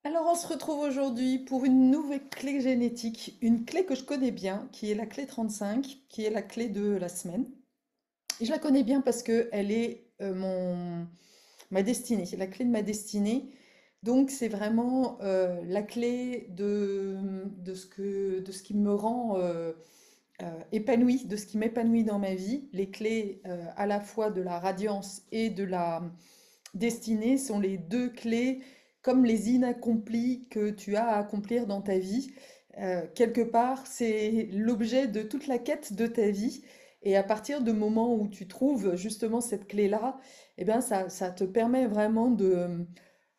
Alors, on se retrouve aujourd'hui pour une nouvelle clé génétique, une clé que je connais bien, qui est la clé 35, qui est la clé de la semaine. Et je la connais bien parce que elle est ma destinée, c'est la clé de ma destinée. Donc, c'est vraiment la clé de ce qui me rend épanouie, de ce qui m'épanouit dans ma vie. Les clés à la fois de la radiance et de la destinée sont les deux clés comme les inaccomplis que tu as à accomplir dans ta vie. Quelque part, c'est l'objet de toute la quête de ta vie. Et à partir du moment où tu trouves justement cette clé-là, eh bien, ça te permet vraiment de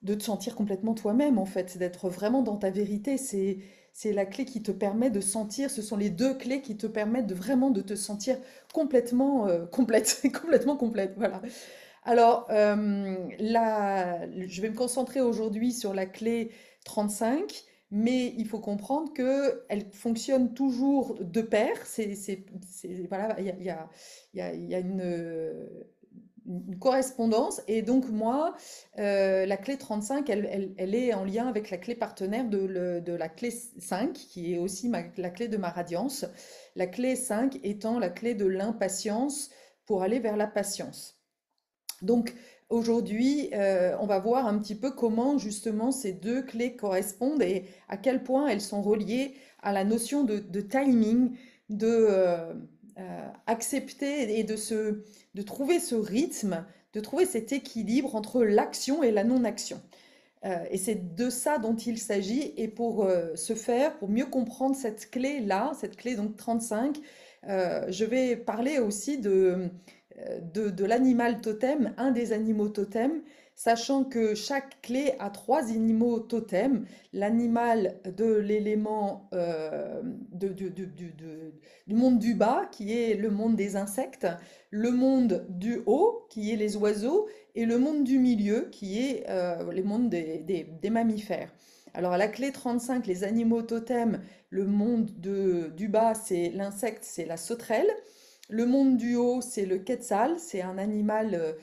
te sentir complètement toi-même, en fait, d'être vraiment dans ta vérité. C'est la clé qui te permet de sentir, ce sont les deux clés qui te permettent de vraiment de te sentir complètement complète, complètement complète, voilà. Alors, je vais me concentrer aujourd'hui sur la clé 35, mais il faut comprendre qu'elle fonctionne toujours de pair. Voilà, il y a une correspondance. Et donc, moi, la clé 35, elle est en lien avec la clé partenaire de la clé 5, qui est aussi la clé de ma radiance. La clé 5 étant la clé de l'impatience pour aller vers la patience. Donc aujourd'hui, on va voir un petit peu comment justement ces deux clés correspondent et à quel point elles sont reliées à la notion de timing, de accepter et de trouver ce rythme, de trouver cet équilibre entre l'action et la non-action. Et c'est de ça dont il s'agit. Et pour ce faire, pour mieux comprendre cette clé-là, cette clé donc 35, je vais parler aussi de l'animal totem, un des animaux totems, sachant que chaque clé a trois animaux totems. L'animal de l'élément du monde du bas, qui est le monde des insectes, le monde du haut, qui est les oiseaux, et le monde du milieu, qui est le monde des mammifères. Alors à la clé 35, les animaux totems, le monde du bas, c'est l'insecte, c'est la sauterelle. Le monde du haut, c'est le quetzal, c'est un animal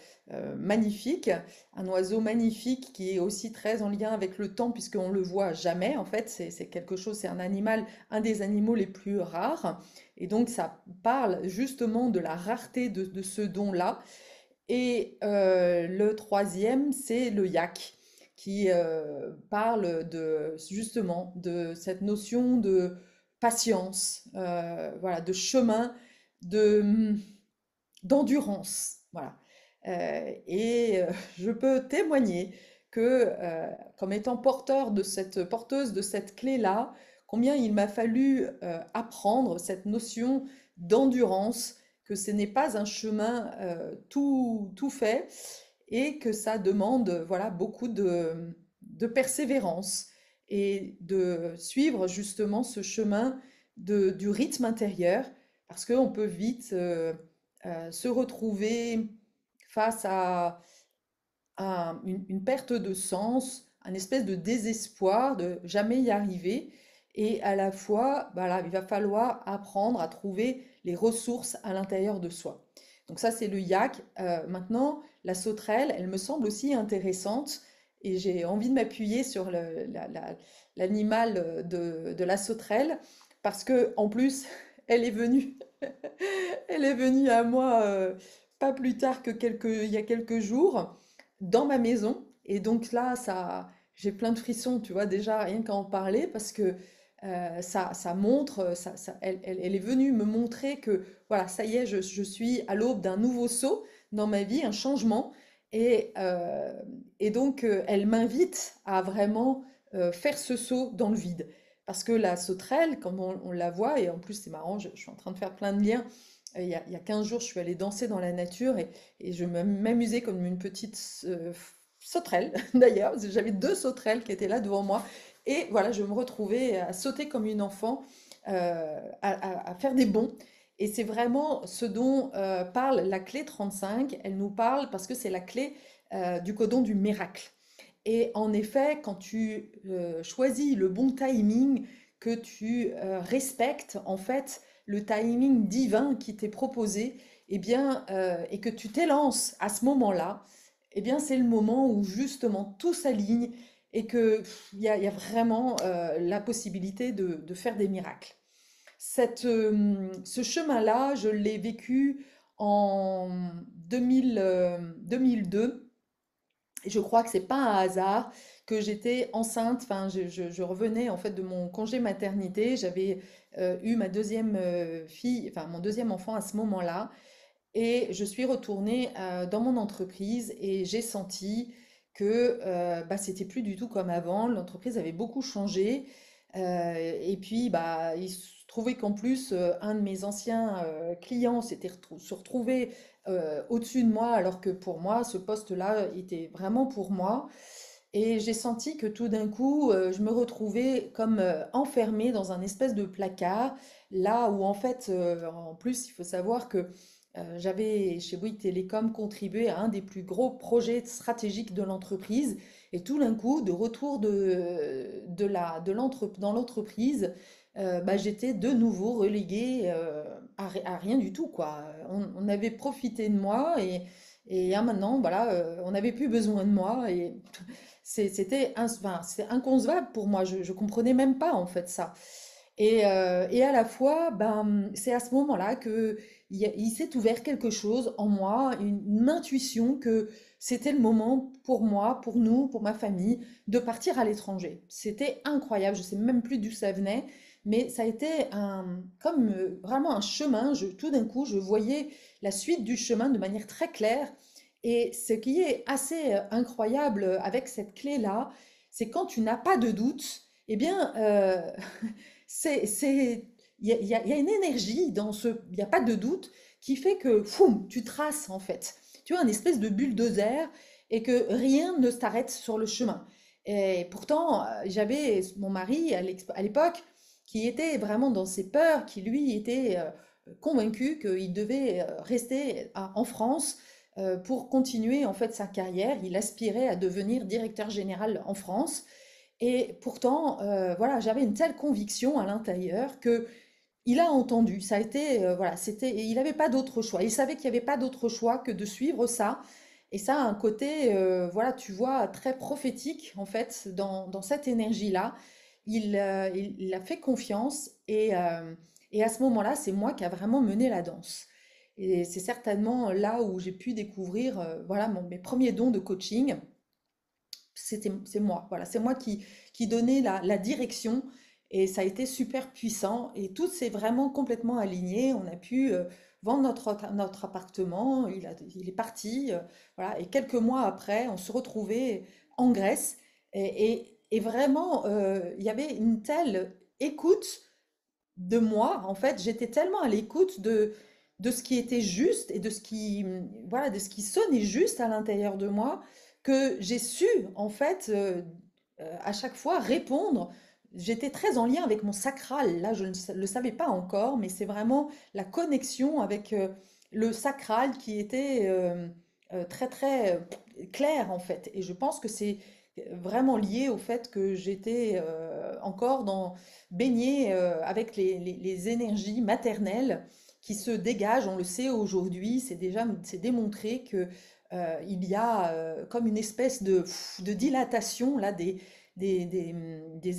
magnifique, un oiseau magnifique qui est aussi très en lien avec le temps puisqu'on le voit jamais. En fait, c'est quelque chose, c'est un animal, un des animaux les plus rares. Et donc, ça parle justement de la rareté de ce don-là. Et le troisième, c'est le yak, qui parle justement de cette notion de patience, voilà, de chemin, de, d'endurance. Voilà. Je peux témoigner que, comme étant porteuse de cette clé-là, combien il m'a fallu apprendre cette notion d'endurance, que ce n'est pas un chemin tout fait et que ça demande voilà, beaucoup de persévérance et de suivre justement ce chemin du rythme intérieur parce qu'on peut vite se retrouver face à une perte de sens, un espèce de désespoir de jamais y arriver. Et à la fois, voilà, il va falloir apprendre à trouver les ressources à l'intérieur de soi. Donc ça, c'est le yak. Maintenant, la sauterelle, elle me semble aussi intéressante et j'ai envie de m'appuyer sur l'animal de la sauterelle parce que en plus, elle est venue elle est venue à moi pas plus tard que il y a quelques jours dans ma maison. Et donc là, j'ai plein de frissons, tu vois, déjà rien qu'à en parler parce que ça montre, elle est venue me montrer que voilà, ça y est, je suis à l'aube d'un nouveau saut dans ma vie, un changement. Et, euh, et donc, elle m'invite à vraiment faire ce saut dans le vide. Parce que la sauterelle, comme on la voit, et en plus c'est marrant, je suis en train de faire plein de liens. Il y a 15 jours, je suis allée danser dans la nature et je m'amusais comme une petite sauterelle, d'ailleurs. Parce que j'avais deux sauterelles qui étaient là devant moi. Et voilà, je me retrouvais à sauter comme une enfant, à faire des bonds. Et c'est vraiment ce dont parle la clé 35. Elle nous parle parce que c'est la clé du codon du miracle. Et en effet, quand tu choisis le bon timing, que tu respectes en fait le timing divin qui t'est proposé, eh bien, et que tu t'élances à ce moment-là, eh bien, c'est le moment où justement tout s'aligne et que il y a vraiment la possibilité de faire des miracles. Ce chemin-là, je l'ai vécu en 2002. Et je crois que c'est pas un hasard que j'étais enceinte. Enfin, je revenais en fait de mon congé maternité. J'avais eu ma deuxième fille, enfin mon deuxième enfant à ce moment-là. Et je suis retournée dans mon entreprise et j'ai senti que bah, c'était plus du tout comme avant. L'entreprise avait beaucoup changé. Et puis, bah, il se trouvait qu'en plus, un de mes anciens clients se retrouvait au-dessus de moi, alors que pour moi, ce poste-là était vraiment pour moi. Et j'ai senti que tout d'un coup, je me retrouvais comme enfermée dans un espèce de placard, là où en fait, en plus, il faut savoir que j'avais chez Bouygues Télécom contribué à un des plus gros projets stratégiques de l'entreprise. Et tout d'un coup, de retour dans l'entreprise, bah, j'étais de nouveau reléguée à rien du tout, quoi. On avait profité de moi et maintenant, voilà, on n'avait plus besoin de moi. Et enfin, c'était inconcevable pour moi. Je comprenais même pas en fait ça. Et à la fois, ben, c'est à ce moment-là que il s'est ouvert quelque chose en moi, une intuition que c'était le moment pour moi, pour nous, pour ma famille, de partir à l'étranger. C'était incroyable. Je sais même plus d'où ça venait, mais ça a été comme vraiment un chemin. Tout d'un coup, je voyais la suite du chemin de manière très claire. Et ce qui est assez incroyable avec cette clé-là, c'est quand tu n'as pas de doute, eh bien, il y a une énergie il n'y a pas de doute qui fait que, foum, tu traces en fait. Tu vois, une espèce de bulldozer et que rien ne s'arrête sur le chemin. Et pourtant, j'avais mon mari à l'époque qui était vraiment dans ses peurs, qui lui était convaincu qu'il devait rester en France pour continuer en fait sa carrière. Il aspirait à devenir directeur général en France. Et pourtant, voilà, j'avais une telle conviction à l'intérieur que il a entendu. Ça a été, voilà, et il n'avait pas d'autre choix. Il savait qu'il n'y avait pas d'autre choix que de suivre ça. Et ça a un côté, voilà, tu vois, très prophétique en fait dans cette énergie-là. Il a fait confiance et à ce moment-là, c'est moi qui a vraiment mené la danse. Et c'est certainement là où j'ai pu découvrir, voilà, mes premiers dons de coaching. C'est moi, voilà, c'est moi qui donnais la direction et ça a été super puissant et tout s'est vraiment complètement aligné. On a pu vendre notre appartement, il est parti, voilà, et quelques mois après, on se retrouvait en Grèce et vraiment, il y avait une telle écoute de moi, en fait, j'étais tellement à l'écoute de ce qui était juste et voilà, de ce qui sonnait juste à l'intérieur de moi, que j'ai su, en fait, à chaque fois répondre. J'étais très en lien avec mon sacral. Là, je ne le savais pas encore, mais c'est vraiment la connexion avec le sacral qui était très, très claire, en fait. Et je pense que c'est vraiment lié au fait que j'étais encore baignée avec les énergies maternelles qui se dégagent. On le sait aujourd'hui, c'est démontré que il y a comme une espèce de dilatation là des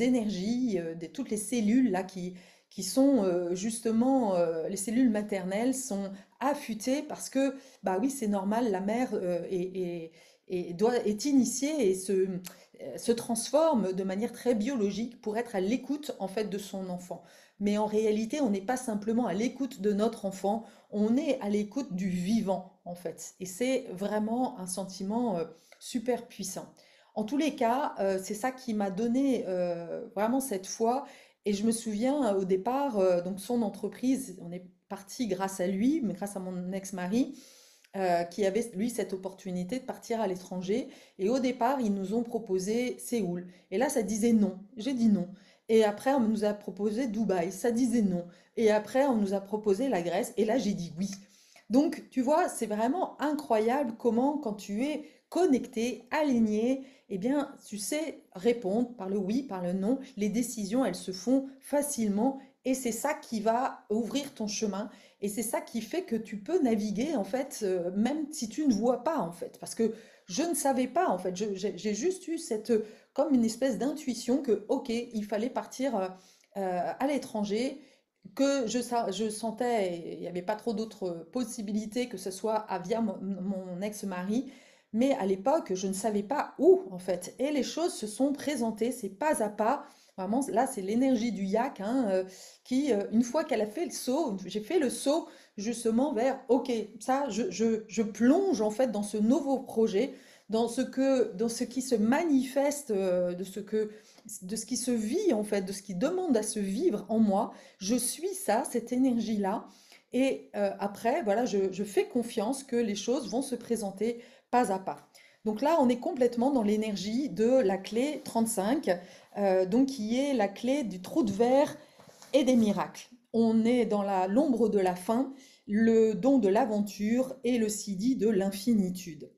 énergies, toutes les cellules là qui sont justement les cellules maternelles sont affûtées parce que bah oui c'est normal la mère est initiée et se transforme de manière très biologique pour être à l'écoute en fait de son enfant. Mais en réalité, on n'est pas simplement à l'écoute de notre enfant, on est à l'écoute du vivant en fait. Et c'est vraiment un sentiment super puissant. En tous les cas, c'est ça qui m'a donné vraiment cette foi. Et je me souviens au départ, donc son entreprise, on est parti grâce à lui, mais grâce à mon ex-mari qui avait, lui, cette opportunité de partir à l'étranger. Et au départ, ils nous ont proposé Séoul. Et là, ça disait non. J'ai dit non. Et après, on nous a proposé Dubaï. Ça disait non. Et après, on nous a proposé la Grèce. Et là, j'ai dit oui. Donc, tu vois, c'est vraiment incroyable comment, quand tu es connecté, aligné, eh bien, tu sais répondre par le oui, par le non. Les décisions, elles se font facilement. Et c'est ça qui va ouvrir ton chemin. Et c'est ça qui fait que tu peux naviguer, en fait, même si tu ne vois pas, en fait. Parce que je ne savais pas en fait. J'ai juste eu comme une espèce d'intuition que, ok, il fallait partir à l'étranger, que je sentais, et il n'y avait pas trop d'autres possibilités que ce soit via mon ex-mari. Mais à l'époque, je ne savais pas où en fait. Et les choses se sont présentées, c'est pas à pas. Vraiment, là, c'est l'énergie du yak hein, qui, une fois qu'elle a fait le saut, j'ai fait le saut justement vers, ok, ça, je plonge en fait dans ce nouveau projet, dans ce qui se manifeste, de ce qui se vit en fait, de ce qui demande à se vivre en moi. Je suis ça, cette énergie-là. Et après, voilà, je fais confiance que les choses vont se présenter pas à pas. Donc là, on est complètement dans l'énergie de la clé 35, donc qui est la clé du trou de verre et des miracles. On est dans l'ombre de la fin, le don de l'aventure et le sidi de l'infinitude.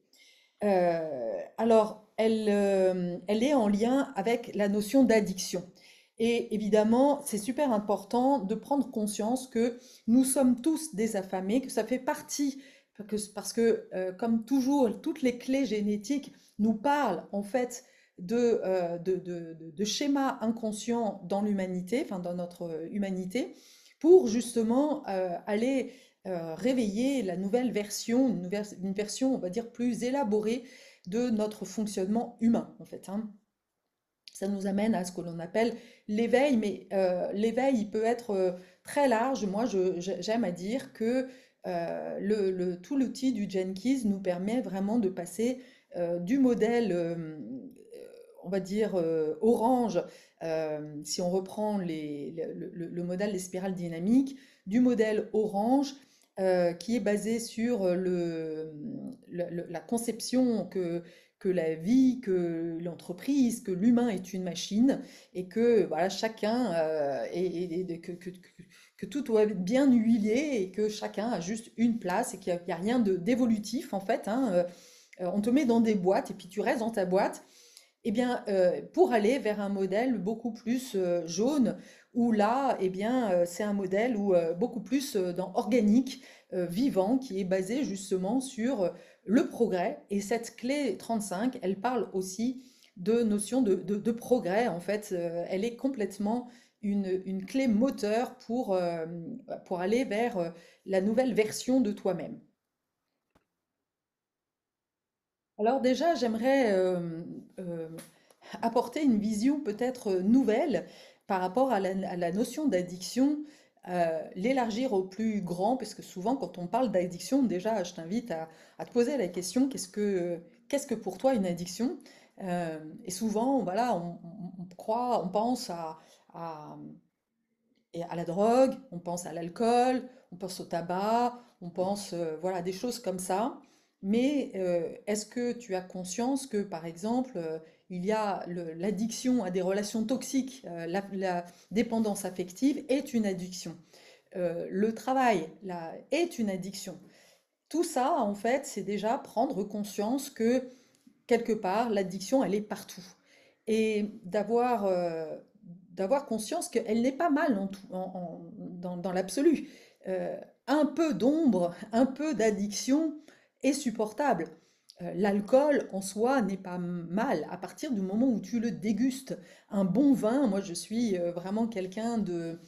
Alors, elle est en lien avec la notion d'addiction. Et évidemment, c'est super important de prendre conscience que nous sommes tous des affamés, que ça fait partie, parce que comme toujours, toutes les clés génétiques nous parlent en fait de schémas inconscients dans l'humanité, enfin dans notre humanité, pour justement aller réveiller la nouvelle version, une version, on va dire, plus élaborée de notre fonctionnement humain, en fait, hein. Ça nous amène à ce que l'on appelle l'éveil, mais l'éveil, il peut être très large. Moi, j'aime à dire que tout l'outil du Jenkins nous permet vraiment de passer du modèle, on va dire, orange, si on reprend le modèle des spirales dynamiques, du modèle orange qui est basé sur la conception que la vie, que l'entreprise, que l'humain est une machine et que voilà, chacun que tout doit être bien huilé et que chacun a juste une place et qu'il n'y a rien d'évolutif en fait, hein. On te met dans des boîtes et puis tu restes dans ta boîte. Eh bien, pour aller vers un modèle beaucoup plus jaune, où là, eh bien, c'est un modèle beaucoup plus dans organique, vivant, qui est basé justement sur le progrès. Et cette clé 35, elle parle aussi de notion de progrès. En fait, elle est complètement une clé moteur pour aller vers la nouvelle version de toi-même. Alors déjà, j'aimerais apporter une vision peut-être nouvelle par rapport à la notion d'addiction, l'élargir au plus grand, parce que souvent quand on parle d'addiction, déjà je t'invite à te poser la question, qu'est-ce que pour toi une addiction? Et souvent, voilà, on croit, on pense à, à la drogue, on pense à l'alcool, on pense au tabac, on pense voilà, des choses comme ça. Mais est-ce que tu as conscience que, par exemple, il y a l'addiction à des relations toxiques, la dépendance affective est une addiction. Le travail est une addiction. Tout ça, en fait, c'est déjà prendre conscience que quelque part, l'addiction, elle est partout. Et d'avoir conscience qu'elle n'est pas mal dans l'absolu. Un peu d'ombre, un peu d'addiction est supportable. L'alcool en soi n'est pas mal à partir du moment où tu le dégustes. Un bon vin, moi je suis vraiment quelqu'un de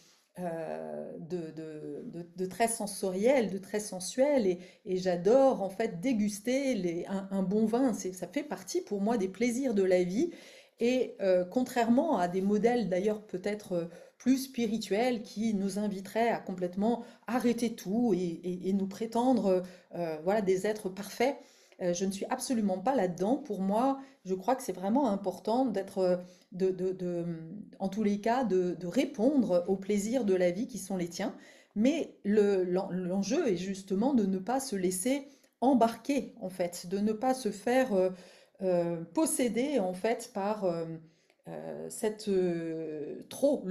très sensoriel, de très sensuel, et j'adore en fait déguster un bon vin. Ça fait partie pour moi des plaisirs de la vie. Et contrairement à des modèles d'ailleurs peut-être plus spirituels qui nous inviteraient à complètement arrêter tout et nous prétendre voilà, des êtres parfaits, je ne suis absolument pas là-dedans. Pour moi, je crois que c'est vraiment important d'être, en tous les cas, de répondre aux plaisirs de la vie qui sont les tiens. Mais l'enjeu est justement de ne pas se laisser embarquer, en fait, de ne pas se faire posséder, en fait, par le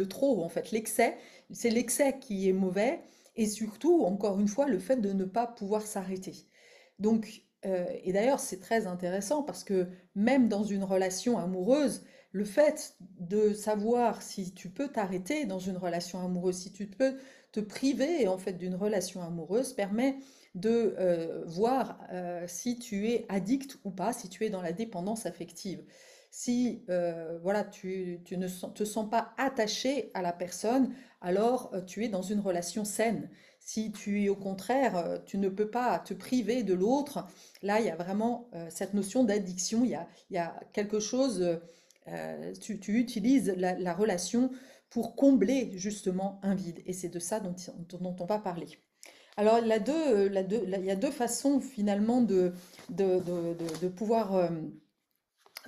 trop, en fait, l'excès. C'est l'excès qui est mauvais. Et surtout, encore une fois, le fait de ne pas pouvoir s'arrêter. Donc, et d'ailleurs, c'est très intéressant parce que même dans une relation amoureuse, le fait de savoir si tu peux t'arrêter dans une relation amoureuse, si tu peux te priver en fait d'une relation amoureuse, permet de voir si tu es addict ou pas, si tu es dans la dépendance affective. Si voilà, tu ne te sens pas attaché à la personne, alors tu es dans une relation saine. Si tu es au contraire, tu ne peux pas te priver de l'autre, là il y a vraiment cette notion d'addiction, il y a quelque chose, tu utilises la relation pour combler justement un vide. Et c'est de ça dont on va parler. Alors, il y a deux façons finalement de pouvoir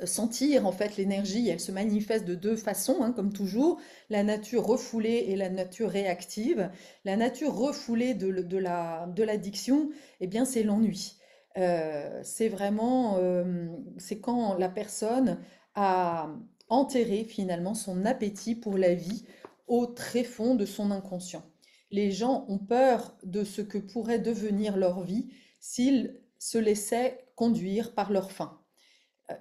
sentir en fait l'énergie. Elle se manifeste de deux façons, hein, comme toujours, la nature refoulée et la nature réactive. La nature refoulée de l'addiction, eh bien, c'est l'ennui. C'est vraiment, c'est quand la personne a enterré finalement son appétit pour la vie au tréfonds de son inconscient. Les gens ont peur de ce que pourrait devenir leur vie s'ils se laissaient conduire par leur faim.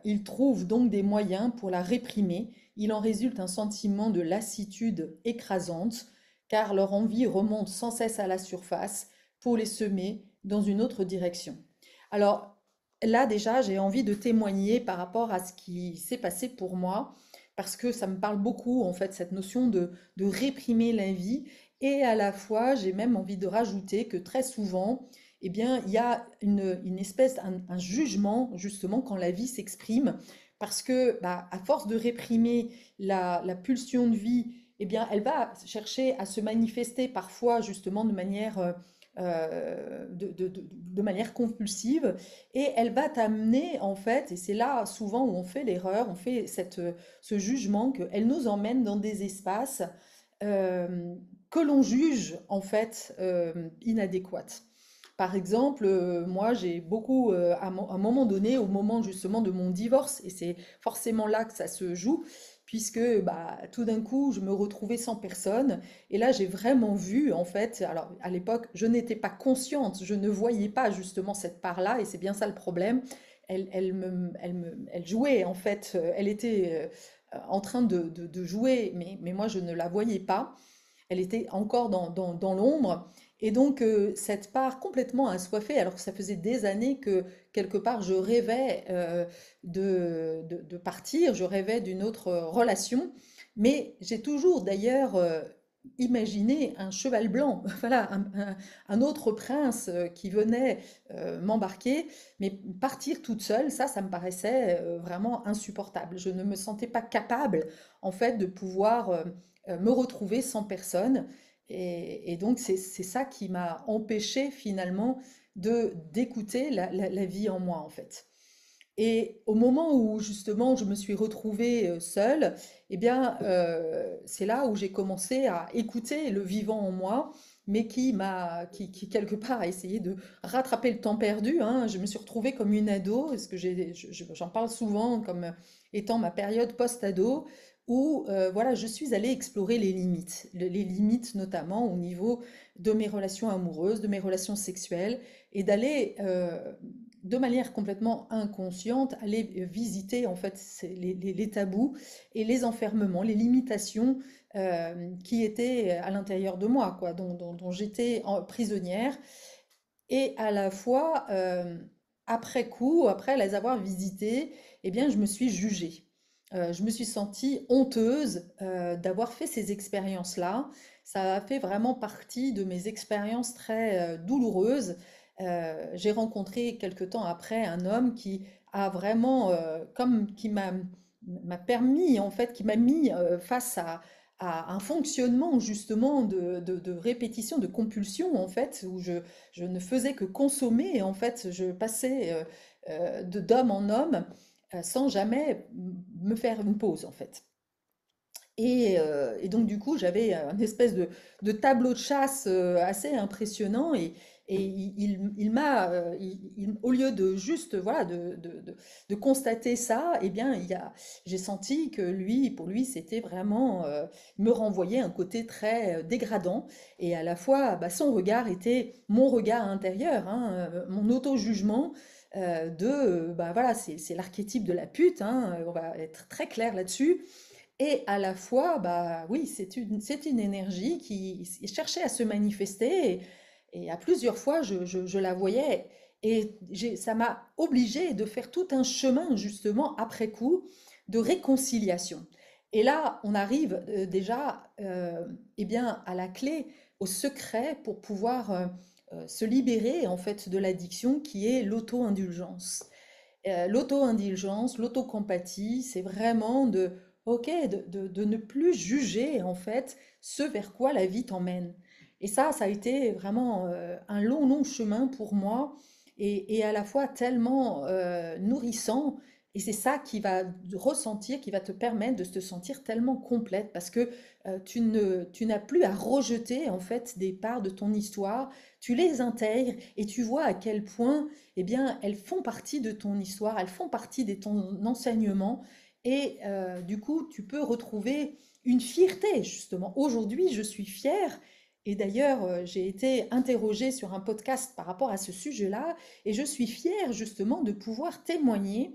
Ils trouvent donc des moyens pour la réprimer. Il en résulte un sentiment de lassitude écrasante, car leur envie remonte sans cesse à la surface pour les semer dans une autre direction. Alors là déjà, j'ai envie de témoigner par rapport à ce qui s'est passé pour moi, parce que ça me parle beaucoup en fait, cette notion de réprimer la vie, et à la fois j'ai même envie de rajouter que très souvent, eh bien, il y a une espèce, un jugement, justement, quand la vie s'exprime, parce que, bah, à force de réprimer la pulsion de vie, eh bien, elle va chercher à se manifester parfois, justement, de manière compulsive, et elle va t'amener, en fait, et c'est là souvent où on fait l'erreur, on fait ce jugement qu'elle nous emmène dans des espaces euh, que l'on juge, en fait, inadéquats. Par exemple, moi, j'ai beaucoup, à un moment donné, au moment justement de mon divorce, et c'est forcément là que ça se joue, puisque bah, tout d'un coup, je me retrouvais sans personne. Et là, j'ai vraiment vu, en fait, alors à l'époque, je n'étais pas consciente, je ne voyais pas justement cette part-là, et c'est bien ça le problème. Elle jouait, en fait, elle était en train de jouer, mais moi, je ne la voyais pas. Elle était encore dans l'ombre. Et donc, cette part complètement assoiffée, alors que ça faisait des années que, quelque part, je rêvais de partir, je rêvais d'une autre relation, mais j'ai toujours d'ailleurs imaginé un cheval blanc, voilà, un autre prince qui venait m'embarquer, mais partir toute seule, ça me paraissait vraiment insupportable. Je ne me sentais pas capable, en fait, de pouvoir me retrouver sans personne. Et donc, c'est ça qui m'a empêché finalement d'écouter la vie en moi, en fait. Et au moment où justement je me suis retrouvée seule, eh bien, c'est là où j'ai commencé à écouter le vivant en moi, mais qui quelque part a essayé de rattraper le temps perdu, hein. Je me suis retrouvée comme une ado, parce que j'en parle souvent comme étant ma période post-ado, où voilà, je suis allée explorer les limites notamment au niveau de mes relations amoureuses, de mes relations sexuelles, et d'aller de manière complètement inconsciente, aller visiter en fait les tabous et les enfermements, les limitations qui étaient à l'intérieur de moi, quoi, dont j'étais prisonnière. Et à la fois, après coup, après les avoir visitées, eh bien, je me suis jugée. Je me suis sentie honteuse d'avoir fait ces expériences-là. Ça a fait vraiment partie de mes expériences très douloureuses. J'ai rencontré quelque temps après un homme qui a vraiment, m'a permis, en fait, qui m'a mis face à un fonctionnement justement de répétition, de compulsion, en fait, où je ne faisais que consommer, et en fait, je passais d'homme en homme sans jamais me faire une pause, en fait. Et donc, du coup, j'avais un espèce de tableau de chasse assez impressionnant. Et il m'a, au lieu de juste, voilà, de constater ça, eh bien, j'ai senti que lui, pour lui, c'était vraiment, il me renvoyait un côté très dégradant. Et à la fois, bah, son regard était mon regard intérieur, hein, mon auto-jugement. Bah voilà, c'est l'archétype de la pute, hein, on va être très clair là-dessus. Et à la fois, bah oui, c'est une énergie qui cherchait à se manifester. Et à plusieurs fois, je la voyais et ça m'a obligée de faire tout un chemin, justement, après coup, de réconciliation. Et là, on arrive déjà eh bien, à la clé, au secret pour pouvoir se libérer en fait de l'addiction qui est l'auto-indulgence. L'auto-indulgence, l'autocompathie, c'est vraiment ok, de ne plus juger en fait ce vers quoi la vie t'emmène. Et ça a été vraiment un long, long chemin pour moi et à la fois tellement nourrissant. Et c'est ça qui va ressentir, qui va te permettre de te sentir tellement complète parce que tu n'as plus à rejeter en fait des parts de ton histoire, tu les intègres et tu vois à quel point eh bien, elles font partie de ton histoire, elles font partie de ton enseignement, et du coup, tu peux retrouver une fierté, justement. Aujourd'hui, je suis fière, et d'ailleurs, j'ai été interrogée sur un podcast par rapport à ce sujet-là, et je suis fière, justement, de pouvoir témoigner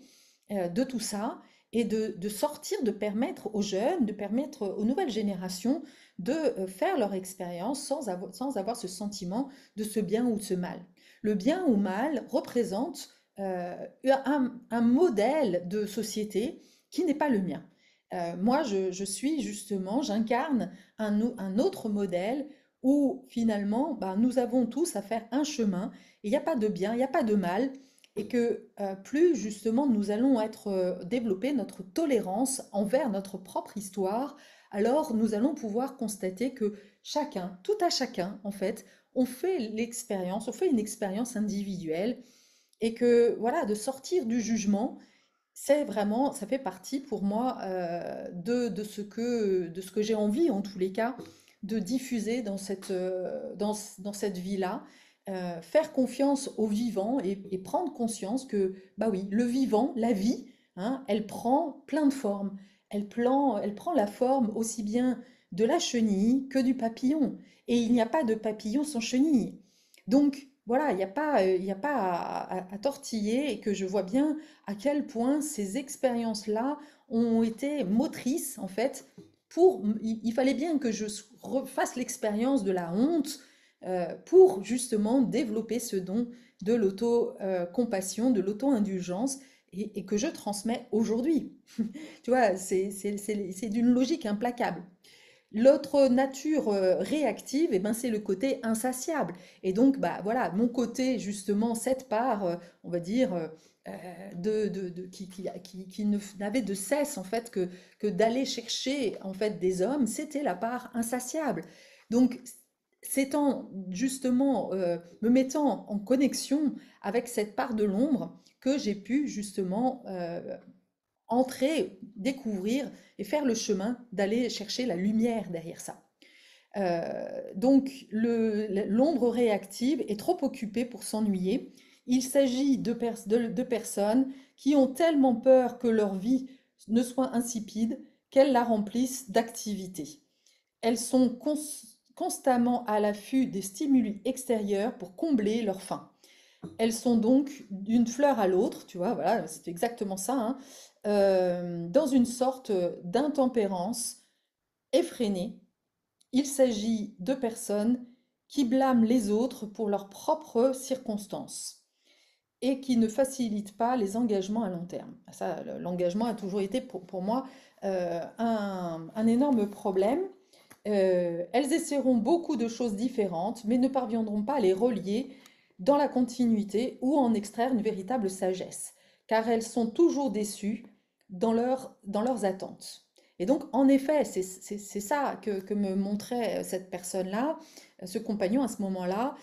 de tout ça, et de sortir, de permettre aux jeunes, de permettre aux nouvelles générations de faire leur expérience sans avoir ce sentiment de ce bien ou de ce mal. Le bien ou mal représente un modèle de société qui n'est pas le mien. Moi, je suis justement, j'incarne un autre modèle où finalement, bah, nous avons tous à faire un chemin. Il n'y a pas de bien, il n'y a pas de mal, et que plus justement nous allons être développer notre tolérance envers notre propre histoire, alors nous allons pouvoir constater que chacun, tout à chacun en fait, on fait l'expérience, on fait une expérience individuelle et que voilà, de sortir du jugement, c'est vraiment, ça fait partie pour moi de ce que j'ai envie en tous les cas de diffuser dans cette vie-là. Faire confiance au vivant et prendre conscience que, bah oui, le vivant, la vie, hein, elle prend plein de formes. Elle prend la forme aussi bien de la chenille que du papillon. Et il n'y a pas de papillon sans chenille. Donc, voilà, il y a pas à tortiller et que je vois bien à quel point ces expériences-là ont été motrices, en fait, il fallait bien que je refasse l'expérience de la honte pour justement développer ce don de l'auto-compassion, de l'auto-indulgence et que je transmets aujourd'hui. Tu vois, c'est d'une logique implacable. L'autre nature réactive, eh ben, c'est le côté insatiable. Et donc, bah, voilà, mon côté, justement, cette part, on va dire, qui n'avait de cesse, en fait, que d'aller chercher, en fait, des hommes, c'était la part insatiable. Donc, justement, me mettant en connexion avec cette part de l'ombre, que j'ai pu, justement, entrer, découvrir et faire le chemin d'aller chercher la lumière derrière ça. Donc l'ombre réactive est trop occupée pour s'ennuyer. Il s'agit de personnes qui ont tellement peur que leur vie ne soit insipide qu'elles la remplissent d'activités. Elles sont constamment à l'affût des stimuli extérieurs pour combler leur faim. Elles sont donc d'une fleur à l'autre, tu vois, voilà, c'est exactement ça, hein, dans une sorte d'intempérance effrénée. Il s'agit de personnes qui blâment les autres pour leurs propres circonstances et qui ne facilitent pas les engagements à long terme. Ça, l'engagement a toujours été pour moi un énorme problème. Elles essaieront beaucoup de choses différentes, mais ne parviendront pas à les relier dans la continuité ou en extraire une véritable sagesse, car elles sont toujours déçues dans leurs attentes. Et donc, en effet, c'est ça que me montrait cette personne-là, ce compagnon à ce moment-là,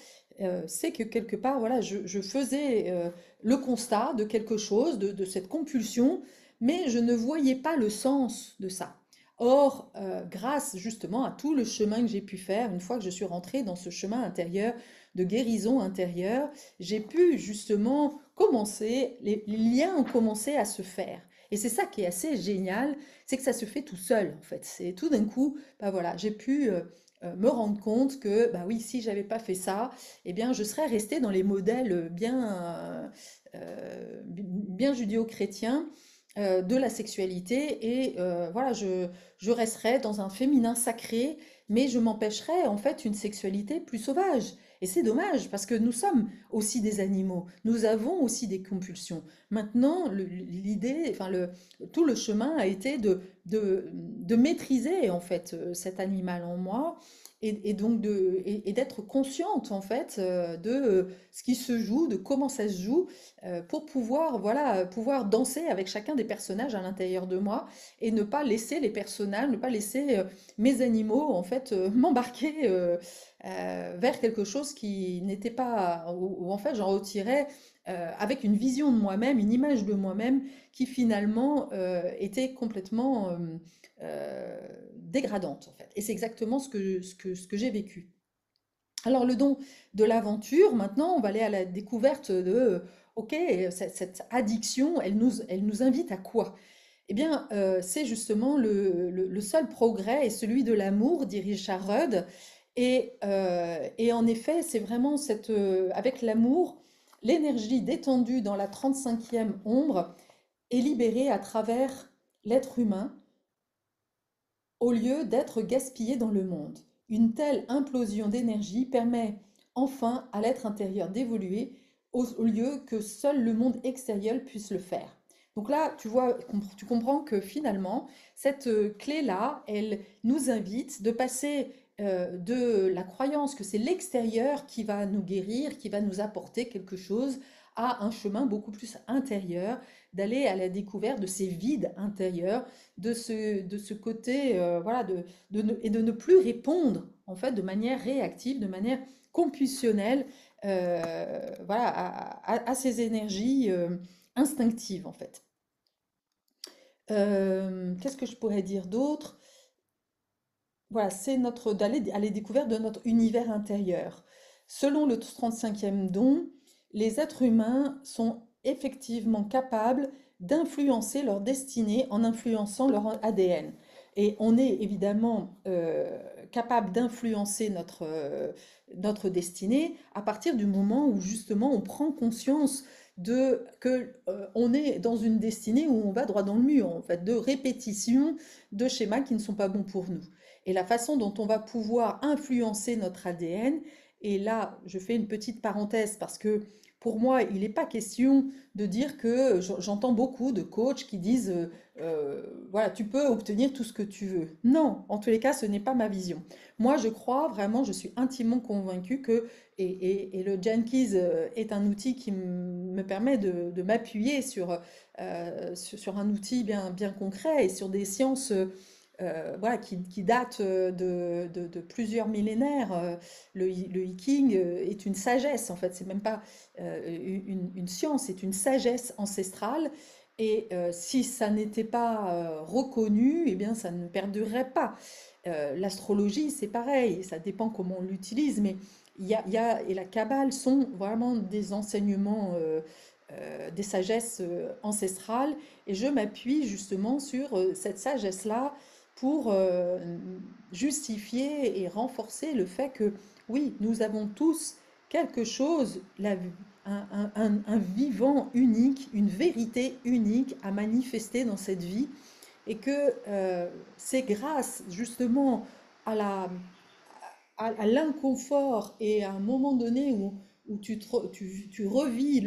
c'est que quelque part, voilà, je faisais le constat de quelque chose, de cette compulsion, mais je ne voyais pas le sens de ça. Or, grâce justement à tout le chemin que j'ai pu faire, une fois que je suis rentrée dans ce chemin intérieur de guérison intérieure, j'ai pu justement commencer, les liens ont commencé à se faire. Et c'est ça qui est assez génial, c'est que ça se fait tout seul en fait. C'est tout d'un coup, bah voilà, j'ai pu me rendre compte que, bah oui, si j'avais pas fait ça, eh bien, je serais restée dans les modèles bien judéo-chrétiens de la sexualité et voilà, je resterais dans un féminin sacré, mais je m'empêcherais en fait une sexualité plus sauvage. Et c'est dommage parce que nous sommes aussi des animaux, nous avons aussi des compulsions. Maintenant, l'idée, tout le chemin a été de maîtriser en fait cet animal en moi et donc et d'être consciente en fait de ce qui se joue, de comment ça se joue, pour pouvoir, voilà, pouvoir danser avec chacun des personnages à l'intérieur de moi et ne pas laisser les personnages, ne pas laisser mes animaux en fait m'embarquer vers quelque chose qui n'était pas, où en fait j'en retirais avec une vision de moi-même, une image de moi-même qui finalement était complètement dégradante en fait. Et c'est exactement ce que j'ai vécu. Alors le don de l'aventure, maintenant on va aller à la découverte de, ok, cette addiction, elle nous invite à quoi? Eh bien, c'est justement le seul progrès est celui de l'amour, dit Richard Rudd. Et en effet, c'est vraiment avec l'amour, l'énergie détendue dans la 35e ombre est libérée à travers l'être humain au lieu d'être gaspillée dans le monde. Une telle implosion d'énergie permet enfin à l'être intérieur d'évoluer au lieu que seul le monde extérieur puisse le faire. Donc là, tu vois, tu comprends que finalement, cette clé-là, elle nous invite de passer de la croyance que c'est l'extérieur qui va nous guérir, qui va nous apporter quelque chose, à un chemin beaucoup plus intérieur, d'aller à la découverte de ces vides intérieurs, de ce côté, voilà, et de ne plus répondre en fait de manière réactive, de manière compulsionnelle, voilà, à ces énergies instinctives en fait. Qu'est-ce que je pourrais dire d'autre? Voilà, c'est notre d'aller à la découverte de notre univers intérieur. Selon le 35e don, les êtres humains sont effectivement capables d'influencer leur destinée en influençant leur ADN. Et on est évidemment capable d'influencer notre destinée à partir du moment où justement on prend conscience de que on est dans une destinée où on va droit dans le mur, en fait, de répétition de schémas qui ne sont pas bons pour nous et la façon dont on va pouvoir influencer notre ADN. Et là, je fais une petite parenthèse parce que pour moi, il n'est pas question de dire que j'entends beaucoup de coachs qui disent voilà, tu peux obtenir tout ce que tu veux. Non, en tous les cas, ce n'est pas ma vision. Moi, je crois vraiment, je suis intimement convaincue que, et le Jenkins est un outil qui me permet de m'appuyer sur un outil bien concret et sur des sciences voilà, qui date de plusieurs millénaires. Le hiking est une sagesse, en fait, c'est même pas une science, c'est une sagesse ancestrale. Et si ça n'était pas reconnu, eh bien, ça ne perdurerait pas. L'astrologie, c'est pareil, ça dépend comment on l'utilise, mais et la Kabbale sont vraiment des enseignements, des sagesses ancestrales, et je m'appuie justement sur cette sagesse-là pour justifier et renforcer le fait que oui, nous avons tous quelque chose, un vivant unique, une vérité unique à manifester dans cette vie, et que c'est grâce justement à à l'inconfort et à un moment donné où tu revis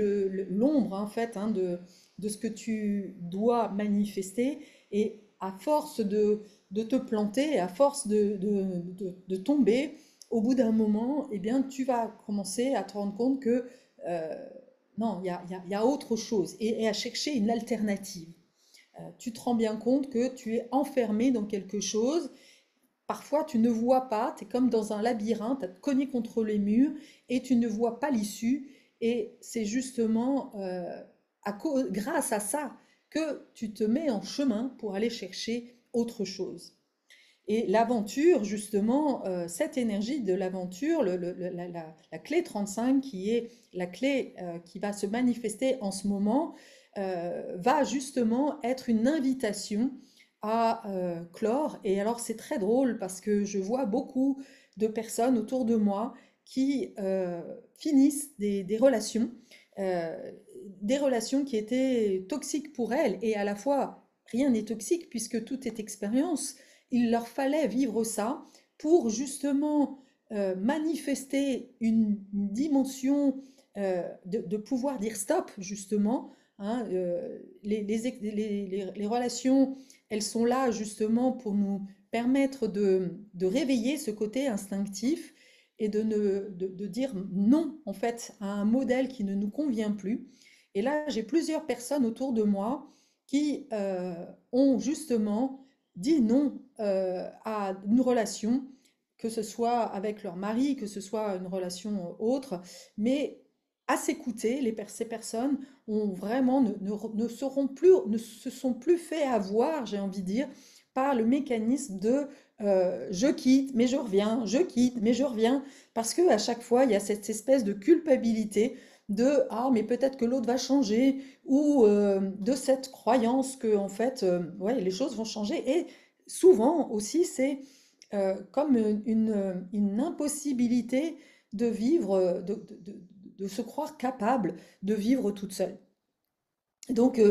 l'ombre en fait hein, de ce que tu dois manifester et à force de te planter, à force de tomber, au bout d'un moment, eh bien, tu vas commencer à te rendre compte que euh, non, il y a autre chose et à chercher une alternative. Tu te rends bien compte que tu es enfermé dans quelque chose. Parfois, tu ne vois pas, tu es comme dans un labyrinthe, tu as te cogné contre les murs et tu ne vois pas l'issue. Et c'est justement grâce à ça que tu te mets en chemin pour aller chercher autre chose. Et l'aventure, justement, cette énergie de l'aventure, la clé 35, qui est la clé qui va se manifester en ce moment, va justement être une invitation à clore. Et alors c'est très drôle parce que je vois beaucoup de personnes autour de moi qui finissent euh, des relations qui étaient toxiques pour elles. Et à la fois, rien n'est toxique puisque tout est expérience. Il leur fallait vivre ça pour justement manifester une dimension de pouvoir dire stop, justement. Hein, les relations, elles sont là justement pour nous permettre de réveiller ce côté instinctif et de dire non, en fait, à un modèle qui ne nous convient plus. Et là, j'ai plusieurs personnes autour de moi qui ont justement dit non à une relation, que ce soit avec leur mari, que ce soit une relation autre, mais à s'écouter, ces personnes ont vraiment ne seront plus, ne se sont plus fait avoir, j'ai envie de dire, par le mécanisme de je quitte, mais je reviens, je quitte, mais je reviens, parce que à chaque fois, il y a cette espèce de culpabilité de ah, mais peut-être que l'autre va changer, ou de cette croyance que, en fait, ouais, les choses vont changer. Et souvent aussi, c'est comme une impossibilité de vivre, de se croire capable de vivre toute seule. Donc,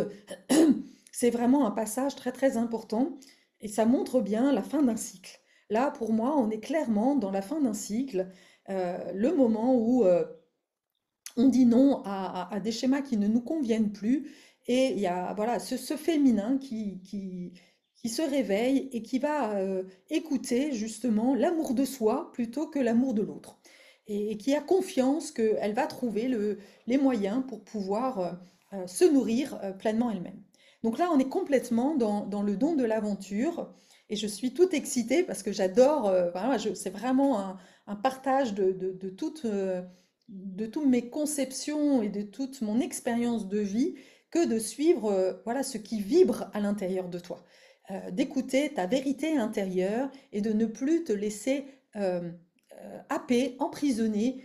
c'est vraiment un passage très très important et ça montre bien la fin d'un cycle. Là, pour moi, on est clairement dans la fin d'un cycle, le moment où on dit non à des schémas qui ne nous conviennent plus et il y a voilà, ce féminin qui se réveille et qui va écouter justement l'amour de soi plutôt que l'amour de l'autre et qui a confiance qu'elle va trouver les moyens pour pouvoir se nourrir pleinement elle-même. Donc là, on est complètement dans le don de l'aventure et je suis toute excitée parce que j'adore, voilà, c'est vraiment un partage de de toutes mes conceptions et de toute mon expérience de vie que de suivre voilà, ce qui vibre à l'intérieur de toi. D'écouter ta vérité intérieure et de ne plus te laisser happer, emprisonner,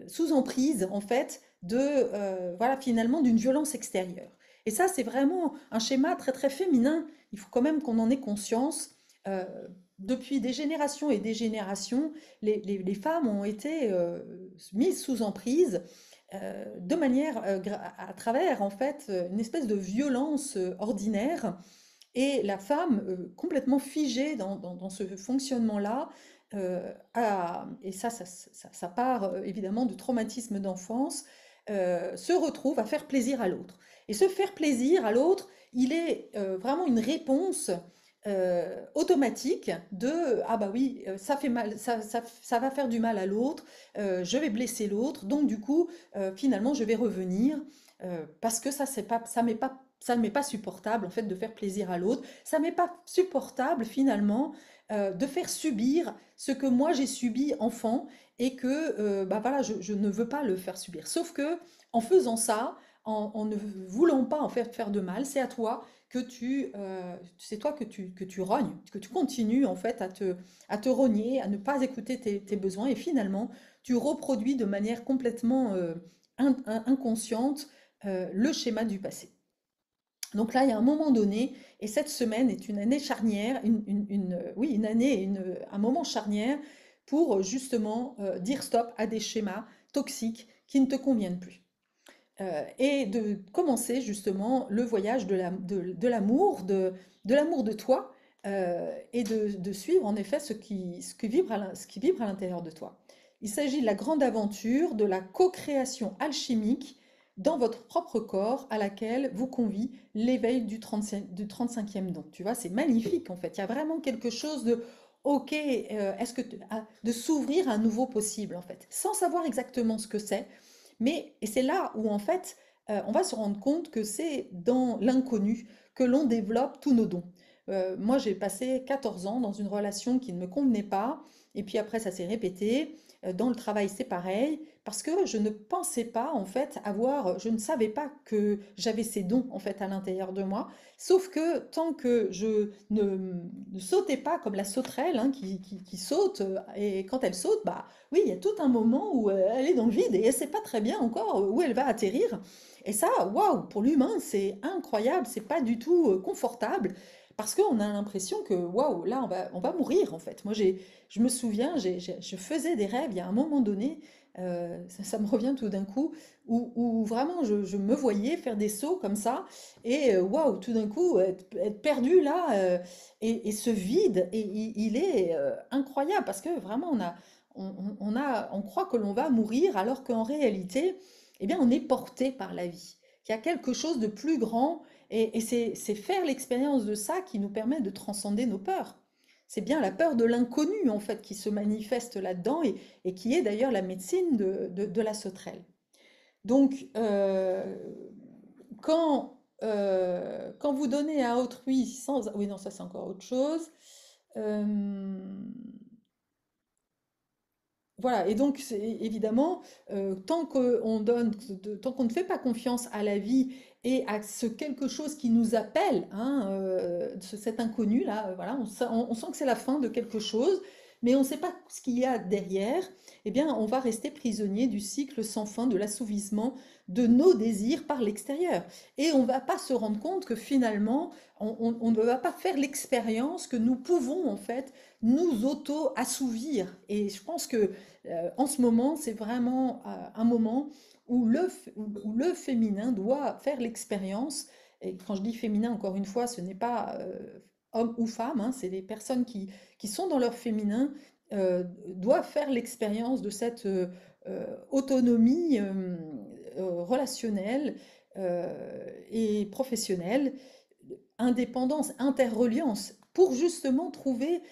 sous emprise en fait de voilà finalement d'une violence extérieure. Et ça c'est vraiment un schéma très très féminin. Il faut quand même qu'on en ait conscience. Euh, Depuis des générations et des générations, les femmes ont été mises sous emprise de manière à travers en fait une espèce de violence ordinaire et la femme, complètement figée dans ce fonctionnement-là, et ça part évidemment du traumatisme d'enfance, se retrouve à faire plaisir à l'autre. Et se faire plaisir à l'autre, il est vraiment une réponse automatique de ah bah oui, ça fait mal, ça va faire du mal à l'autre, je vais blesser l'autre, donc du coup, finalement, je vais revenir parce que ça ne m'est pas supportable en fait de faire plaisir à l'autre. Ça m'est pas supportable finalement de faire subir ce que moi j'ai subi enfant et que bah voilà, je ne veux pas le faire subir. Sauf que en faisant ça, en ne voulant pas en faire de mal, c'est à toi c'est toi que tu rognes, que tu continues en fait à te rogner, à ne pas écouter tes besoins et finalement tu reproduis de manière complètement inconsciente le schéma du passé. Donc là, il y a un moment donné, et cette semaine est une année charnière, oui, une année, un moment charnière pour justement dire stop à des schémas toxiques qui ne te conviennent plus. Et de commencer justement le voyage de l'amour, de l'amour de toi, et de suivre en effet ce qui vibre à l'intérieur de toi. Il s'agit de la grande aventure, de la co-création alchimique dans votre propre corps à laquelle vous convie l'éveil du 35e don. Tu vois, c'est magnifique en fait. Il y a vraiment quelque chose de ok, de s'ouvrir à un nouveau possible en fait, sans savoir exactement ce que c'est. Mais et c'est là où en fait, on va se rendre compte que c'est dans l'inconnu que l'on développe tous nos dons. Moi, j'ai passé 14 ans dans une relation qui ne me convenait pas, et puis après, ça s'est répété. Dans le travail, c'est pareil, parce que je ne pensais pas, en fait, je ne savais pas que j'avais ces dons, en fait, à l'intérieur de moi. Sauf que tant que je ne sautais pas comme la sauterelle hein, qui saute, et quand elle saute, bah oui, il y a tout un moment où elle est dans le vide et elle ne sait pas très bien encore où elle va atterrir. Et ça, waouh, pour l'humain, c'est incroyable, c'est pas du tout confortable parce qu'on a l'impression que waouh, là, on va mourir en fait. Je me souviens, je faisais des rêves il y a un moment donné, ça me revient tout d'un coup, où vraiment je me voyais faire des sauts comme ça et waouh, tout d'un coup, être perdu là et ce vide, et il est incroyable parce que vraiment, on croit que l'on va mourir alors qu'en réalité, eh bien, on est porté par la vie. Il y a quelque chose de plus grand et c'est faire l'expérience de ça qui nous permet de transcender nos peurs. C'est bien la peur de l'inconnu, en fait, qui se manifeste là-dedans et qui est d'ailleurs la médecine de la sauterelle. Donc, quand vous donnez à autrui sans... Oui, non, ça c'est encore autre chose. Euh, voilà, et donc évidemment, tant qu'on ne fait pas confiance à la vie et à ce quelque chose qui nous appelle, hein, cet inconnu-là, voilà, on sent que c'est la fin de quelque chose, mais on ne sait pas ce qu'il y a derrière, eh bien, on va rester prisonnier du cycle sans fin de l'assouvissement de nos désirs par l'extérieur. Et on ne va pas se rendre compte que finalement, on ne va pas faire l'expérience que nous pouvons en fait nous auto-assouvir. Et je pense que en ce moment, c'est vraiment un moment où le féminin doit faire l'expérience. Et quand je dis féminin, encore une fois, ce n'est pas homme ou femme, hein, c'est des personnes qui sont dans leur féminin, doivent faire l'expérience de cette autonomie relationnelle et professionnelle, indépendance, interreliance, pour justement trouver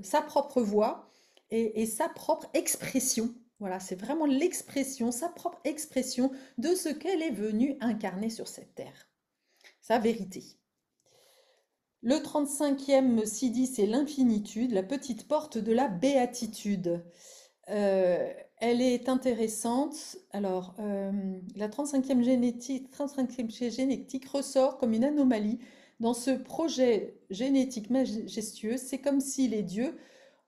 sa propre voie et sa propre expression. Voilà, c'est vraiment l'expression, sa propre expression de ce qu'elle est venue incarner sur cette terre, sa vérité. Le 35e Sidi, c'est l'infinitude, la petite porte de la béatitude. Elle est intéressante. Alors, la 35e génétique ressort comme une anomalie dans ce projet génétique majestueux. C'est comme si les dieux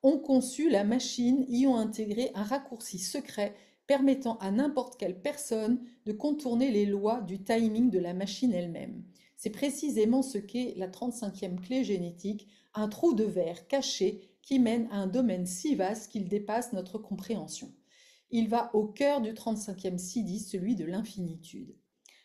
ont conçu la machine, y ont intégré un raccourci secret permettant à n'importe quelle personne de contourner les lois du timing de la machine elle-même. C'est précisément ce qu'est la 35e clé génétique, un trou de verre caché qui mène à un domaine si vaste qu'il dépasse notre compréhension. Il va au cœur du 35e Sidi, celui de l'infinitude.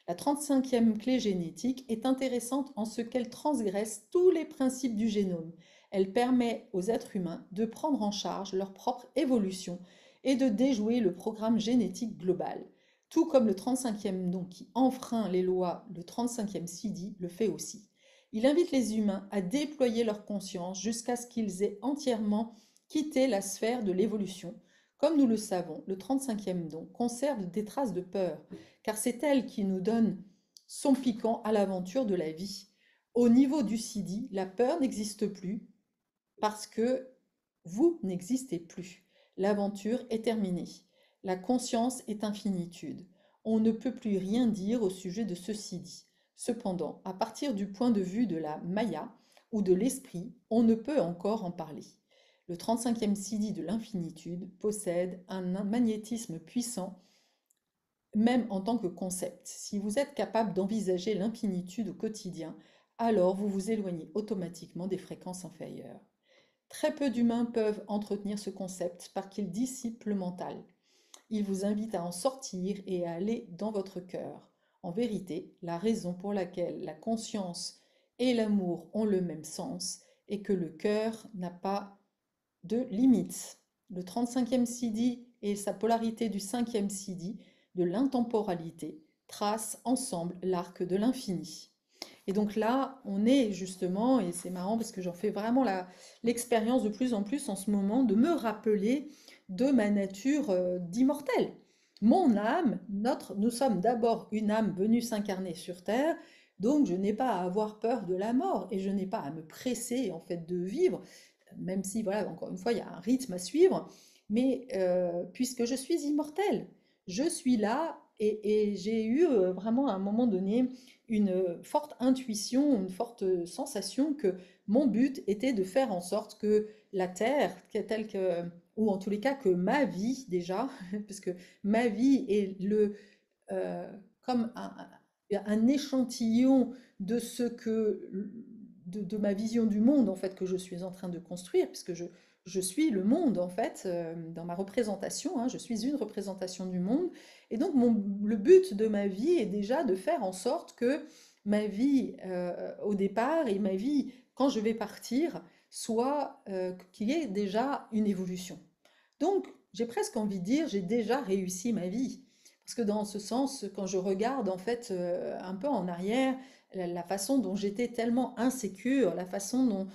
La 35e clé génétique est intéressante en ce qu'elle transgresse tous les principes du génome. Elle permet aux êtres humains de prendre en charge leur propre évolution et de déjouer le programme génétique global. Tout comme le 35e don qui enfreint les lois, le 35e Sidi le fait aussi. Il invite les humains à déployer leur conscience jusqu'à ce qu'ils aient entièrement quitté la sphère de l'évolution. Comme nous le savons, le 35e don conserve des traces de peur, car c'est elle qui nous donne son piquant à l'aventure de la vie. Au niveau du Sidi, la peur n'existe plus parce que vous n'existez plus. L'aventure est terminée. La conscience est infinitude. On ne peut plus rien dire au sujet de ce Sidi. Cependant, à partir du point de vue de la Maya ou de l'esprit, on ne peut encore en parler. Le 35e Sidi de l'infinitude possède un magnétisme puissant, même en tant que concept. Si vous êtes capable d'envisager l'infinitude au quotidien, alors vous vous éloignez automatiquement des fréquences inférieures. Très peu d'humains peuvent entretenir ce concept parce qu'il dissipe le mental. Il vous invite à en sortir et à aller dans votre cœur. En vérité, la raison pour laquelle la conscience et l'amour ont le même sens est que le cœur n'a pas de limites. Le 35e Sidi et sa polarité du 5e Sidi, de l'intemporalité, tracent ensemble l'arc de l'infini. Et donc là, on est justement, et c'est marrant parce que j'en fais vraiment l'expérience de plus en plus en ce moment, de me rappeler de ma nature d'immortel. Mon âme, nous sommes d'abord une âme venue s'incarner sur Terre, donc je n'ai pas à avoir peur de la mort et je n'ai pas à me presser en fait de vivre, même si, voilà, encore une fois, il y a un rythme à suivre, mais puisque je suis immortelle, je suis là et j'ai eu vraiment à un moment donné une forte intuition, une forte sensation que mon but était de faire en sorte que la Terre, telle que, ou en tous les cas que ma vie déjà, parce que ma vie est euh, comme un échantillon de ce que de ma vision du monde en fait que je suis en train de construire, puisque je suis le monde en fait dans ma représentation, hein, je suis une représentation du monde, et donc le but de ma vie est déjà de faire en sorte que ma vie au départ et ma vie quand je vais partir soit qu'il y ait déjà une évolution. Donc j'ai presque envie de dire, j'ai déjà réussi ma vie. Parce que dans ce sens, quand je regarde en fait un peu en arrière, la façon dont j'étais tellement insécure, la façon dont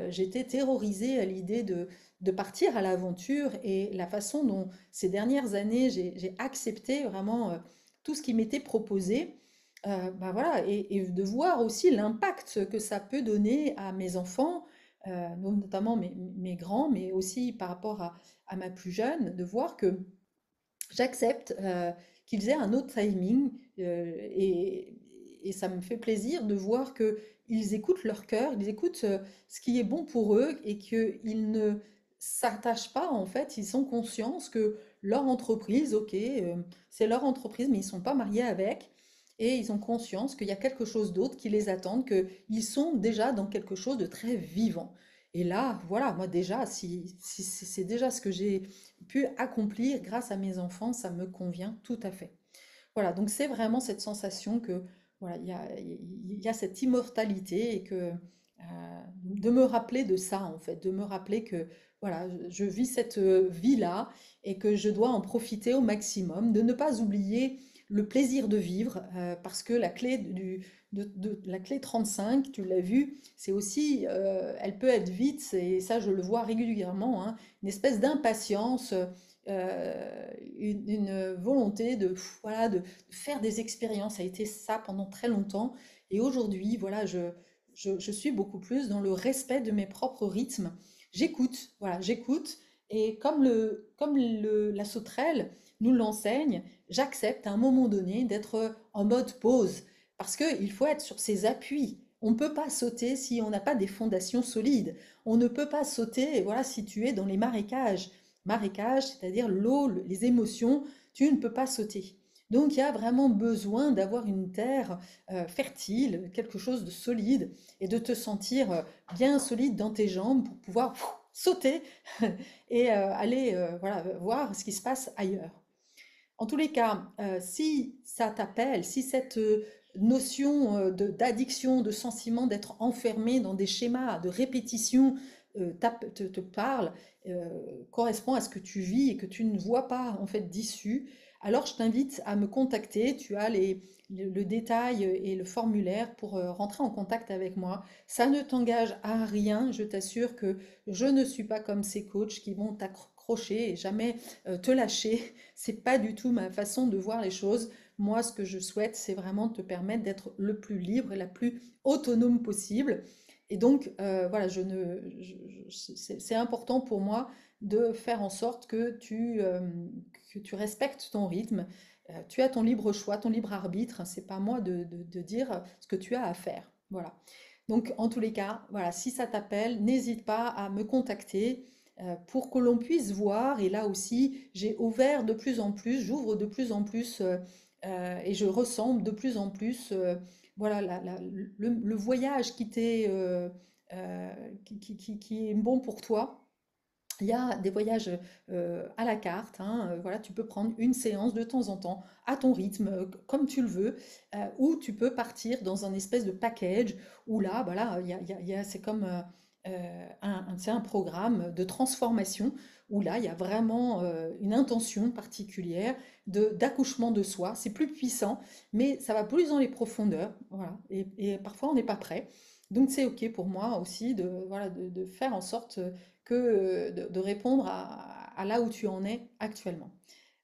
j'étais terrorisée à l'idée de partir à l'aventure et la façon dont ces dernières années j'ai accepté vraiment tout ce qui m'était proposé, bah voilà, et de voir aussi l'impact que ça peut donner à mes enfants, notamment mes grands, mais aussi par rapport à ma plus jeune, de voir que j'accepte qu'ils aient un autre timing et ça me fait plaisir de voir qu'ils écoutent leur cœur, ils écoutent ce qui est bon pour eux et qu'ils ne s'attachent pas en fait, ils ont conscience que leur entreprise, ok, c'est leur entreprise mais ils ne sont pas mariés avec et ils ont conscience qu'il y a quelque chose d'autre qui les attend, qu'ils sont déjà dans quelque chose de très vivant. Et là, voilà, moi déjà, si c'est déjà ce que j'ai pu accomplir grâce à mes enfants, ça me convient tout à fait. Voilà, donc c'est vraiment cette sensation que voilà, il y a cette immortalité et que de me rappeler de ça en fait, de me rappeler que voilà, je vis cette vie-là et que je dois en profiter au maximum, de ne pas oublier le plaisir de vivre parce que la clé la clé 35, tu l'as vu, c'est aussi, elle peut être vite, et ça je le vois régulièrement, hein, une espèce d'impatience, une volonté voilà, de faire des expériences. Ça a été ça pendant très longtemps. Et aujourd'hui, voilà, je suis beaucoup plus dans le respect de mes propres rythmes. J'écoute, voilà, j'écoute. Et la sauterelle nous l'enseigne, j'accepte à un moment donné d'être en mode pause. Parce qu'il faut être sur ses appuis. On ne peut pas sauter si on n'a pas des fondations solides. On ne peut pas sauter, voilà, si tu es dans les marécages. Marécages, c'est-à-dire l'eau, les émotions, tu ne peux pas sauter. Donc il y a vraiment besoin d'avoir une terre fertile, quelque chose de solide, et de te sentir bien solide dans tes jambes pour pouvoir sauter et aller voilà, voir ce qui se passe ailleurs. En tous les cas, si ça t'appelle, si cette notion d'addiction, de sentiment d'être enfermé dans des schémas de répétition te parle, correspond à ce que tu vis et que tu ne vois pas en fait d'issue, alors je t'invite à me contacter. Tu as le détail et le formulaire pour rentrer en contact avec moi. Ça ne t'engage à rien. Je t'assure que je ne suis pas comme ces coachs qui vont t'accrocher et jamais te lâcher. C'est pas du tout ma façon de voir les choses. Moi, ce que je souhaite, c'est vraiment te permettre d'être le plus libre et la plus autonome possible. Et donc, voilà, c'est important pour moi de faire en sorte que tu respectes ton rythme. Tu as ton libre choix, ton libre arbitre. C'est pas à moi de dire ce que tu as à faire. Voilà. Donc, en tous les cas, voilà, si ça t'appelle, n'hésite pas à me contacter pour que l'on puisse voir. Et là aussi, j'ai ouvert de plus en plus, j'ouvre de plus en plus et je ressens de plus en plus voilà, le voyage euh, qui est bon pour toi. Il y a des voyages à la carte, hein, voilà, tu peux prendre une séance de temps en temps à ton rythme, comme tu le veux, ou tu peux partir dans un espèce de package où là, voilà, c'est comme c'est un programme de transformation où là, il y a vraiment une intention particulière d'accouchement de soi. C'est plus puissant, mais ça va plus dans les profondeurs, voilà, et parfois on n'est pas prêt. Donc c'est OK pour moi aussi voilà, de faire en sorte de répondre à là où tu en es actuellement.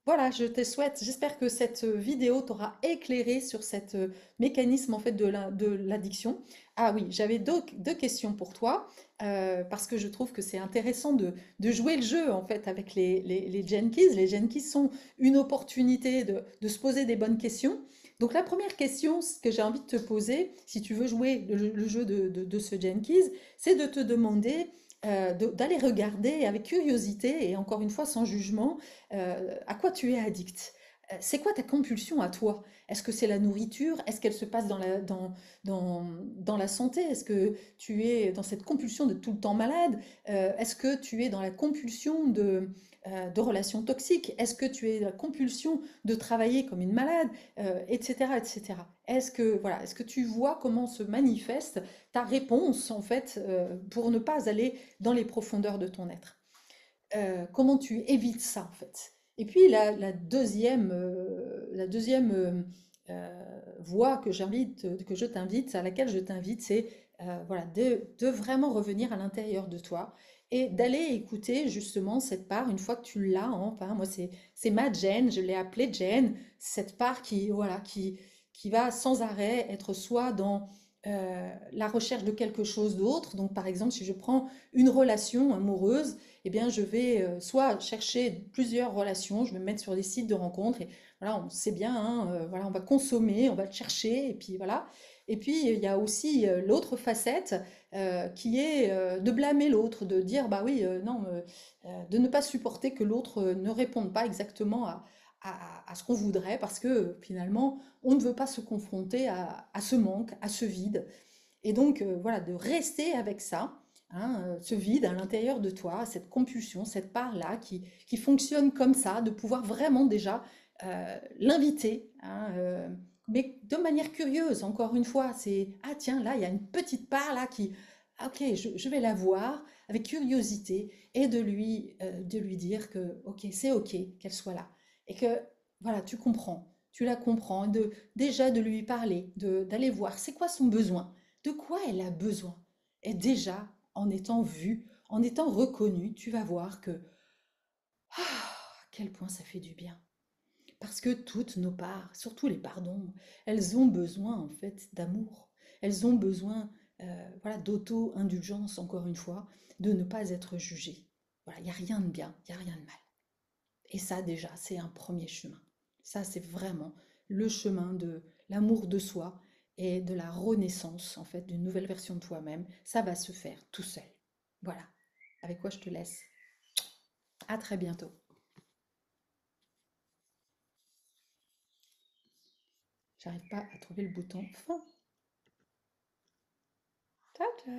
Voilà, je te souhaite, j'espère que cette vidéo t'aura éclairé sur cet mécanisme en fait de l'addiction. Ah oui, j'avais deux questions pour toi, parce que je trouve que c'est intéressant de jouer le jeu en fait avec les Gen Keys. Les Gen Keys sont une opportunité de se poser des bonnes questions. Donc la première question que j'ai envie de te poser, si tu veux jouer le jeu de ce Gen Keys, c'est de te demander d'aller regarder avec curiosité et encore une fois sans jugement à quoi tu es addict. C'est quoi ta compulsion à toi? Est-ce que c'est la nourriture? Est-ce qu'elle se passe dans la santé? Est-ce que tu es dans cette compulsion de tout le temps malade? Est-ce que tu es dans la compulsion de relations toxiques? Est-ce que tu es dans la compulsion de travailler comme une malade? Etc., etc. Voilà, est-ce que tu vois comment se manifeste ta réponse en fait pour ne pas aller dans les profondeurs de ton être? comment tu évites ça en fait. Et puis la deuxième voie que je t'invite, à laquelle je t'invite, c'est voilà, de vraiment revenir à l'intérieur de toi et d'aller écouter justement cette part une fois que tu l'as. Enfin, moi, c'est ma Jen, je l'ai appelée Jen, cette part qui, voilà, qui va sans arrêt être soit dans la recherche de quelque chose d'autre. Donc, par exemple, si je prends une relation amoureuse, eh bien, je vais soit chercher plusieurs relations, je vais me mettre sur des sites de rencontres et voilà, on sait bien, hein, voilà, on va consommer, on va chercher et puis voilà. Et puis il y a aussi l'autre facette qui est de blâmer l'autre, de dire bah oui, non, de ne pas supporter que l'autre ne réponde pas exactement à ce qu'on voudrait parce que finalement on ne veut pas se confronter à ce manque, à ce vide. Et donc, voilà, de rester avec ça, hein, ce vide à l'intérieur de toi, cette compulsion, cette part-là qui fonctionne comme ça, de pouvoir vraiment déjà l'inviter, hein, mais de manière curieuse, encore une fois, c'est, ah tiens, là, il y a une petite part là qui, ah, ok, je vais la voir avec curiosité et de lui dire que, c'est ok qu'elle soit là. Et que, voilà, tu la comprends, déjà de lui parler, d'aller voir, c'est quoi son besoin, de quoi elle a besoin. Et déjà, en étant vue, en étant reconnue, tu vas voir que, à quel point ça fait du bien. Parce que toutes nos parts, surtout les pardons, elles ont besoin en fait d'amour. Elles ont besoin voilà, d'auto-indulgence, encore une fois, de ne pas être jugées. Voilà, il n'y a rien de bien, il n'y a rien de mal. Et ça déjà, c'est un premier chemin. Ça, c'est vraiment le chemin de l'amour de soi et de la renaissance, en fait, d'une nouvelle version de toi-même. Ça va se faire tout seul. Voilà. Avec quoi je te laisse. À très bientôt. J'arrive pas à trouver le bouton fin. Ciao, ciao.